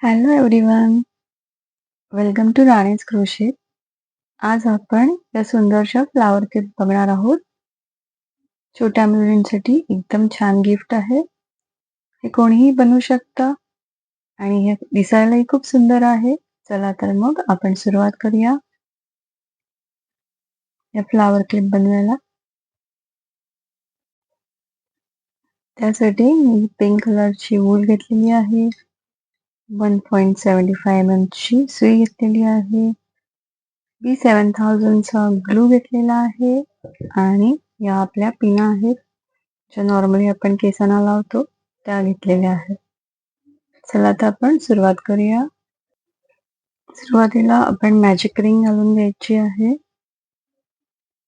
Hello everyone, welcome to Rani's crochet. आज आपण या सुंदरशा फ्लावर केक बघणार आहोत. छोट्या मुलींसाठी एकदम छान गिफ्ट आहे. हे कोणीही बनवू शकतं आणि हे दिसायलाही खूप सुंदर आहे. चला तर मग आपण सुरुवात करूया या फ्लावर क्लिप बनवायला. त्यासाठी मी पिंक कलरची वूल घेतलेली आहे. 1.75 mm ची सुई घेतलेली आहे. B7000 चा ग्लू घेतलेला आहे आणि या आपल्या पिना आहेत ज्या नॉर्मली आपण केसांना लावतो त्या घेतलेल्या आहेत. चला तर आपण सुरुवात करूया. सुरुवातीला आपण मॅजिक रिंग घालून घ्यायची आहे.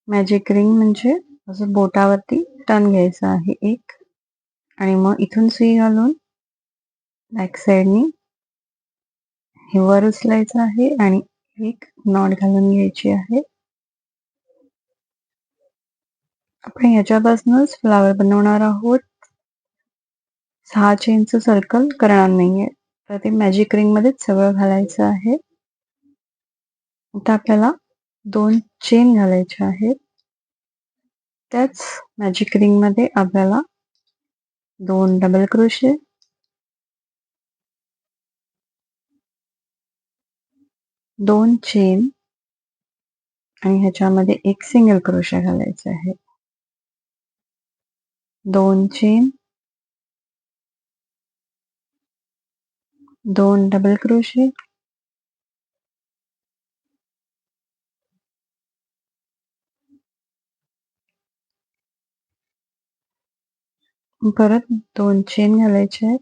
मॅजिक रिंग म्हणजे असं बोटावरती टर्न घ्यायचं आहे एक, आणि मग इथून सुई घालून बॅक साईडनी हे वर उचलायचं आहे आणि एक नॉट घालून घ्यायची आहे. आपण याच्यापासूनच फ्लावर बनवणार आहोत. 6 चेनचं सर्कल करणार नाहीये, तर ते मॅजिक रिंग मध्येच सगळं घालायचं आहे. आता आपल्याला 2 चेन घालायच्या आहेत. त्याच मॅजिक रिंग मध्ये आपल्याला 2 डबल क्रोशे, 2 चेन आणि ह्याच्यामध्ये एक सिंगल क्रोशे घालायचे आहे. 2 चेन, 2 डबल क्रोशे, परत 2 चेन घालायचे आहेत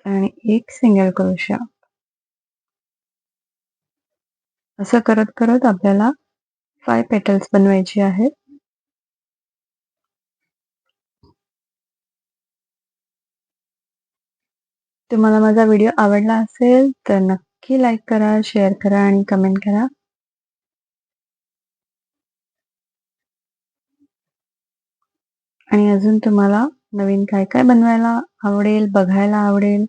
आणि एक सिंगल क्रोशा. असं करत करत आपल्याला 5 पेटल्स बनवायची आहेत. तुम्हाला माझा व्हिडिओ आवडला असेल तर नक्की लाईक करा, शेअर करा आणि कमेंट करा. आणि अजून तुम्हाला नवीन काय काय बनवायला आवडेल, बघायला आवडेल,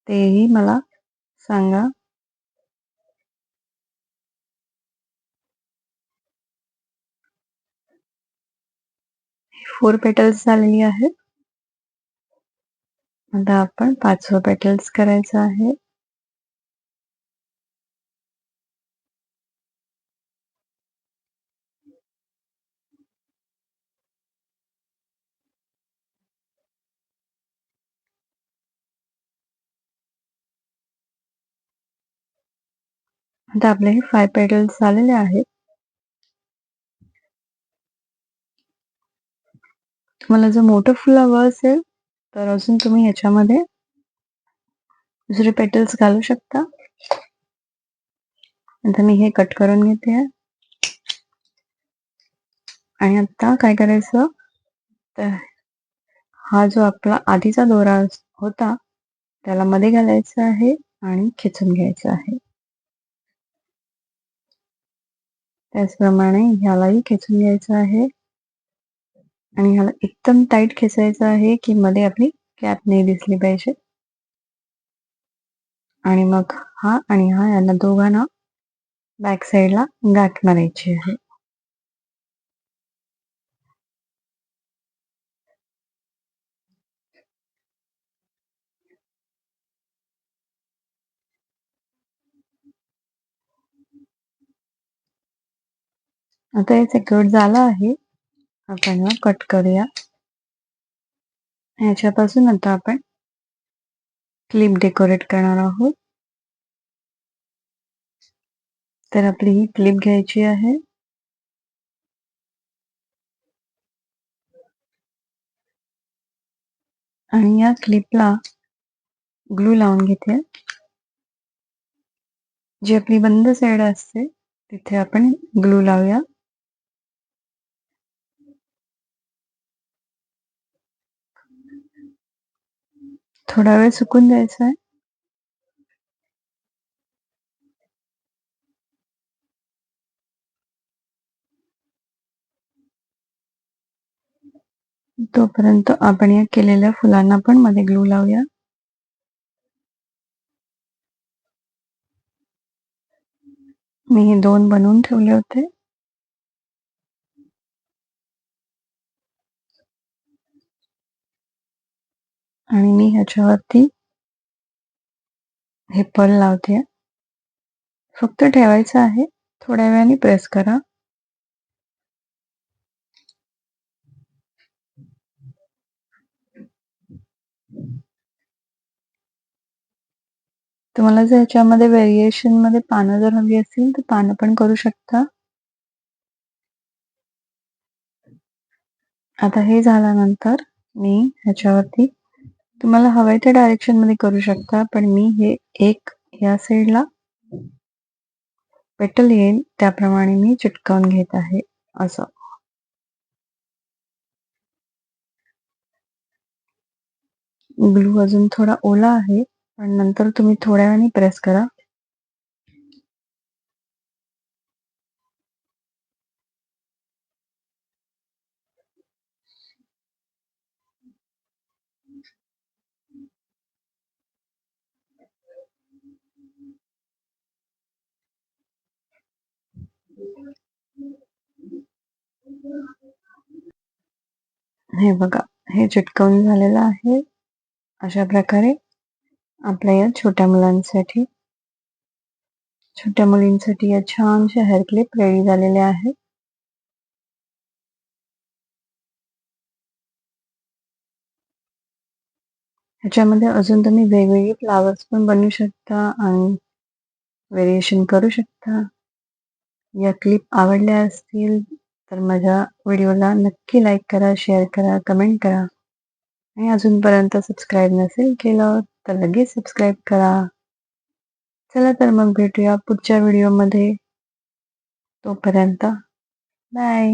तेही मला सांगा. फोर पेटल्स झालेली आहेत. आता आपण 5वं पेटल्स करायचं आहे. आता आपले हे 5 पेटल्स झालेले आहेत. तुम्हाला जर मोठं फुल हवं असेल तर अजून तुम्ही ह्याच्यामध्ये दुसरे पेटल्स घालू शकता. आता मी हे कट करून घेते आणि आता काय करायचं, तर हा जो आपला आधीचा दोरा होता त्याला मध्ये घालायचा आहे आणि खेचून घ्यायचं आहे. त्याचप्रमाणे ह्यालाही खेचून घ्यायचं आहे आणि ह्याला एकदम टाईट खेचायचं आहे की मध्ये आपली कॅप नाही दिसली पाहिजे. आणि मग हा आणि हा यांना दोघांना बॅक साईडला गाठ मारायची आहे. आता हे सेक्युअर्ड झालं आहे. आपण कट करूया. ह्याच्यापासून आता आपण क्लिप डेकोरेट करणार आहोत. तर आपली ही क्लिप घ्यायची आहे आणि या क्लिपला ग्लू लावून घेते. जी आपली बंद साईड असते तिथे आपण ग्लू लावूया. थोडा वेळ सुकून द्यायचा आहे. तोपर्यंत आपण या केलेल्या फुलांना पण मध्ये ग्लू लावूया. मी हे 2 बनवून ठेवले होते. आणि मी ह्याच्यावरती हे पर्ल लावते. फक्त ठेवायचं आहे. थोड्या वेळाने प्रेस करा. तुम्हाला जर ह्याच्यामध्ये व्हेरिएशनमध्ये पानं जर हवी असतील तर पानं पण करू शकता. आता हे झाल्यानंतर मी ह्याच्यावरती तुम्हाला हवंय त्या डायरेक्शनमध्ये करू शकता, पण मी हे एक या साईडला पेटल येईल त्याप्रमाणे मी चिटकवून घेत आहे. असं ग्लू अजून थोडा ओला आहे, पण नंतर तुम्ही थोड्या वेळाने प्रेस करा. हे बघा, हे चिटकवून झालेलं आहे. अशा प्रकारे आपल्या या छोट्या मुलींसाठी या छानशा हेअर क्लिप रेडी झालेल्या आहेत. ह्याच्यामध्ये अजून तुम्ही वेगवेगळे फ्लावर्स पण बनवू शकता आणि व्हेरिएशन करू शकता. या क्लिप आवडल्या असतील तर माझ्या व्हिडिओला नक्की लाईक करा, शेअर करा, कमेंट करा आणि अजूनपर्यंत सबस्क्राईब नसेल केलं तर लगेच सबस्क्राईब करा. चला तर मग भेटूया पुढच्या व्हिडिओमध्ये. तोपर्यंत बाय.